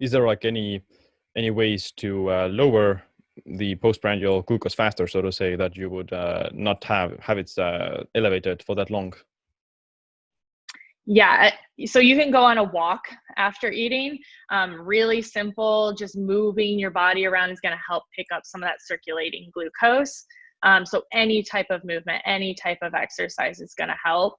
is there like any ways to lower the postprandial glucose faster, so to say, that you would not have it elevated for that long? Yeah, so you can go on a walk after eating. Really simple, just moving your body around is going to help pick up some of that circulating glucose. So any type of movement, any type of exercise is going to help.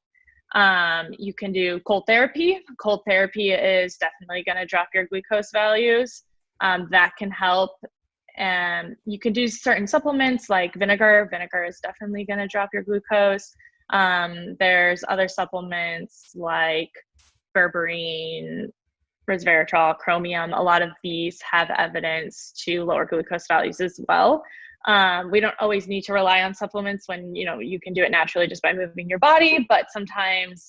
You can do cold therapy. Cold therapy is definitely going to drop your glucose values. That can help. And you can do certain supplements like vinegar. Vinegar is definitely going to drop your glucose. There's other supplements like berberine, resveratrol, chromium. A lot of these have evidence to lower glucose values as well. We don't always need to rely on supplements when, you can do it naturally just by moving your body, but sometimes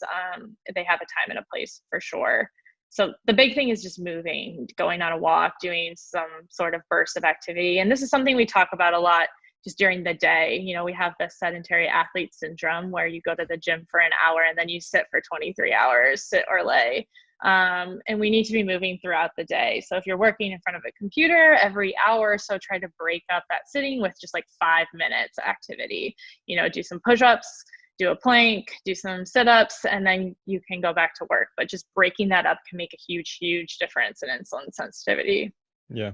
they have a time and a place for sure. So the big thing is just moving, going on a walk, doing some sort of burst of activity. And this is something we talk about a lot just during the day. We have the sedentary athlete syndrome where you go to the gym for an hour and then you sit for 23 hours, sit or lay. And we need to be moving throughout the day. So if you're working in front of a computer, every hour or so, try to break up that sitting with just like 5 minutes activity. Do some push-ups, do a plank, do some sit-ups, and then you can go back to work. But just breaking that up can make a huge, huge difference in insulin sensitivity. Yeah.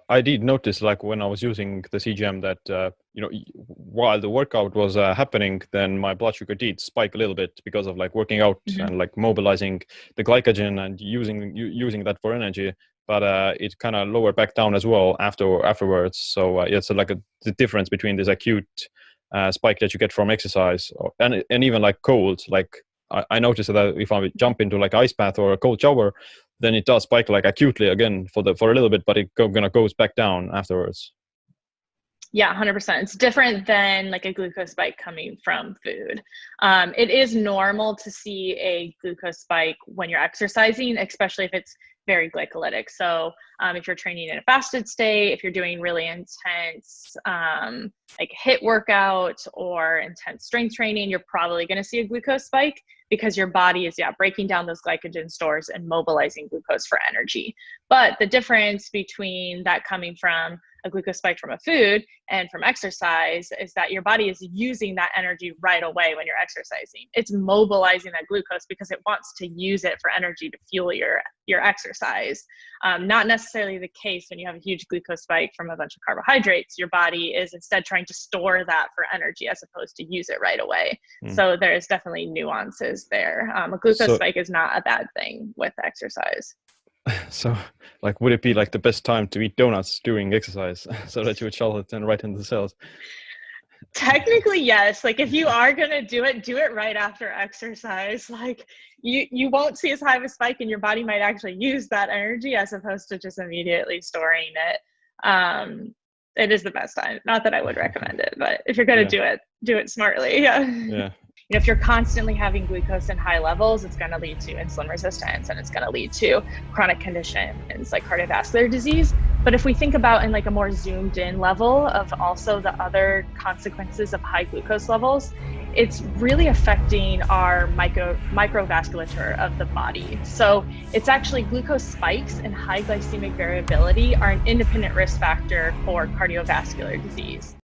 I did notice, like when I was using the CGM, that while the workout was happening, then my blood sugar did spike a little bit because of like working out and like mobilizing the glycogen and using that for energy. But it kind of lowered back down as well afterwards. So it's like the difference between this acute spike that you get from exercise and even like cold. Like I noticed that if I jump into like ice bath or a cold shower, then it does spike like acutely again for a little bit, but it goes back down afterwards. Yeah, 100%. It's different than like a glucose spike coming from food. It is normal to see a glucose spike when you're exercising, especially if it's very glycolytic. So if you're training in a fasted state, if you're doing really intense like HIIT workout or intense strength training, you're probably going to see a glucose spike because your body is breaking down those glycogen stores and mobilizing glucose for energy. But the difference between that coming from a glucose spike from a food and from exercise is that your body is using that energy right away when you're exercising. It's mobilizing that glucose because it wants to use it for energy to fuel your exercise. Not necessarily the case when you have a huge glucose spike from a bunch of carbohydrates. Your body is instead trying to store that for energy as opposed to use it right away. So there's definitely nuances there. A glucose spike is not a bad thing with exercise. So, like, would it be like the best time to eat donuts during exercise so that you would shuttle it right into the cells? Technically, yes. Like, if you are going to do it right after exercise. Like, you won't see as high of a spike and your body might actually use that energy as opposed to just immediately storing it. It is the best time. Not that I would recommend it, but if you're going to do it smartly. Yeah. If you're constantly having glucose in high levels, it's going to lead to insulin resistance and it's going to lead to chronic conditions like cardiovascular disease. But if we think about in like a more zoomed in level of also the other consequences of high glucose levels, it's really affecting our microvasculature of the body. So it's actually glucose spikes and high glycemic variability are an independent risk factor for cardiovascular disease.